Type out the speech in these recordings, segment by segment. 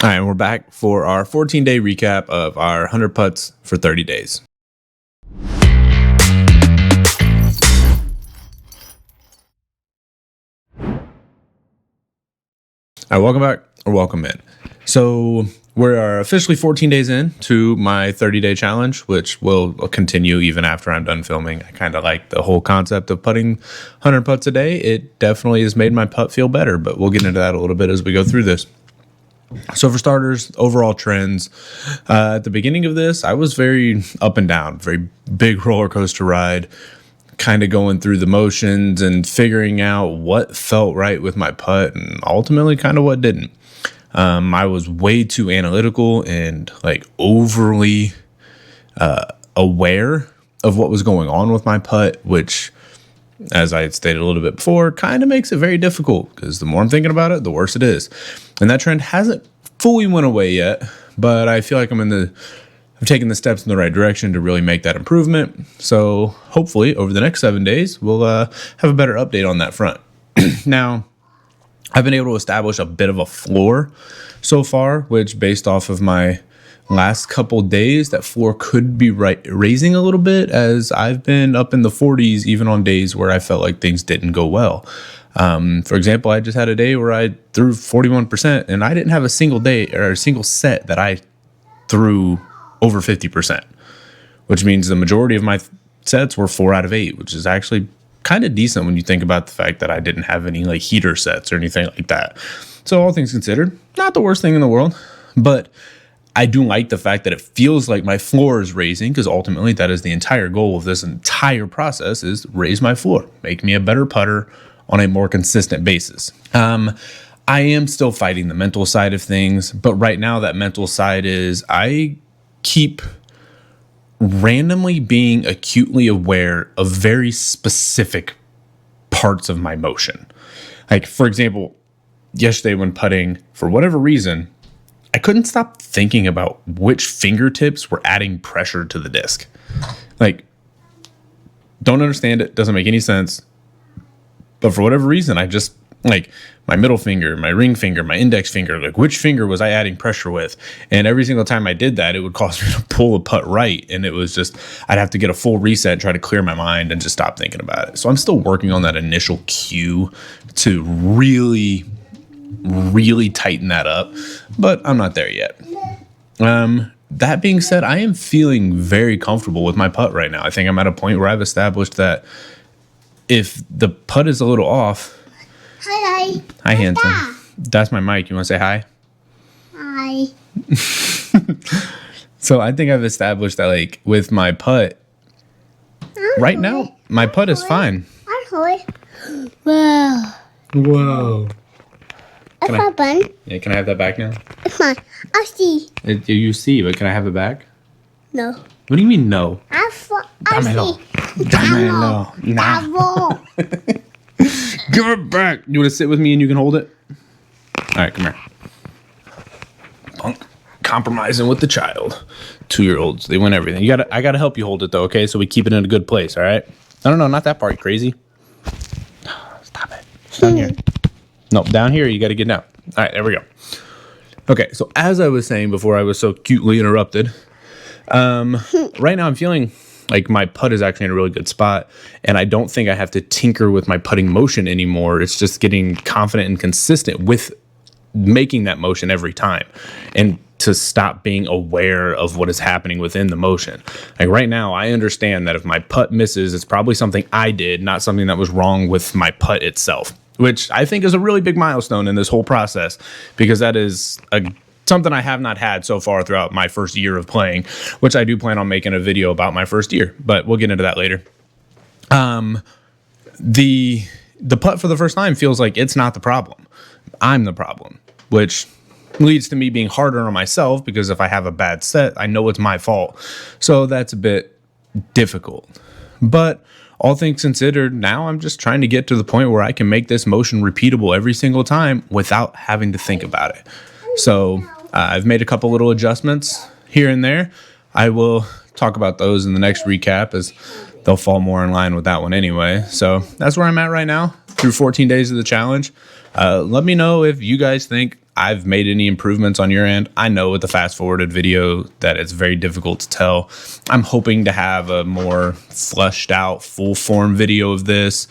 All right, we're back for our 14-day recap of our 100 putts for 30 days. All right, welcome back or welcome in. So we are officially 14 days in to my 30-day challenge, which will continue even after I'm done filming. I kind of like the whole concept of putting 100 putts a day. It definitely has made my putt feel better, but we'll get into that a little bit as we go through this. So for starters, overall trends, at the beginning of this, I was very up and down, very big roller coaster ride, kind of going through the motions and figuring out what felt right with my putt and ultimately kind of what didn't. I was way too analytical and like overly aware of what was going on with my putt, which, as I had stated a little bit before, kind of makes it very difficult because the more I'm thinking about it, the worse it is. And that trend hasn't fully went away yet, but I feel like I'm taking the steps in the right direction to really make that improvement. So hopefully over the next 7 days, we'll have a better update on that front. Now, I've been able to establish a bit of a floor so far, which based off of my last couple days, that floor could be raising a little bit as I've been up in the 40s, even on days where I felt like things didn't go well. For example, I just had a day where I threw 41% and I didn't have a single day or a single set that I threw over 50%, which means the majority of my sets were 4 out of 8, which is actually kind of decent when you think about the fact that I didn't have any like heater sets or anything like that. So all things considered, not the worst thing in the world, but I do like the fact that it feels like my floor is raising, because ultimately that is the entire goal of this entire process, is raise my floor, make me a better putter on a more consistent basis. I am still fighting the mental side of things, but right now that mental side is I keep randomly being acutely aware of very specific parts of my motion. Like, for example, yesterday when putting, for whatever reason, I couldn't stop thinking about which fingertips were adding pressure to the disc. Like, don't understand it, doesn't make any sense. But for whatever reason, I just, like, my middle finger, my ring finger, my index finger, like, which finger was I adding pressure with? And every single time I did that, it would cause me to pull a putt right. And it was just, I'd have to get a full reset, try to clear my mind and just stop thinking about it. So I'm still working on that initial cue to really tighten that up, but I'm not there yet. That being said, I am feeling very comfortable with my putt right now. I think I'm at a point where I've established that if the putt is a little off. Hi. Hi, Hanson. That's my mic. You want to say hi? Hi. So I think I've established that, like, with my putt, right now, my putt is fine. Wow. Whoa. It's not fun. Yeah, can I have that back now? It's fine. I see. You see, but can I have it back? No. What do you mean, no? I Dámelo. see. Dámelo. Nah. Bravo. Give it back. You want to sit with me and you can hold it? All right, come here. Punk. Compromising with the child. 2-year-olds, they win everything. I gotta help you hold it though, okay? So we keep it in a good place, all right? No, not that part, you crazy. Stop it. It's down here. No, down here, you gotta get down. All right, there we go. Okay, so as I was saying before I was so cutely interrupted, right now I'm feeling like my putt is actually in a really good spot, and I don't think I have to tinker with my putting motion anymore. It's just getting confident and consistent with making that motion every time, and to stop being aware of what is happening within the motion. Like right now, I understand that if my putt misses, it's probably something I did, not something that was wrong with my putt itself, which I think is a really big milestone in this whole process, because that is something I have not had so far throughout my first year of playing, which I do plan on making a video about my first year, but we'll get into that later. The putt for the first time feels like it's not the problem. I'm the problem, which leads to me being harder on myself, because if I have a bad set, I know it's my fault. So that's a bit difficult. But all things considered, now I'm just trying to get to the point where I can make this motion repeatable every single time without having to think about it. So I've made a couple little adjustments here and there. I will talk about those in the next recap, as they'll fall more in line with that one anyway. So that's where I'm at right now through 14 days of the challenge. Let me know if you guys think I've made any improvements on your end. I know with the fast forwarded video that it's very difficult to tell. I'm hoping to have a more fleshed out full form video of this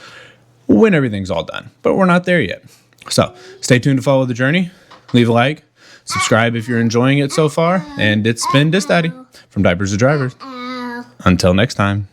when everything's all done, but we're not there yet. So stay tuned to follow the journey. Leave a like, subscribe if you're enjoying it so far. And it's been Dis Daddy from Diapers to Drivers. Ow. Until next time.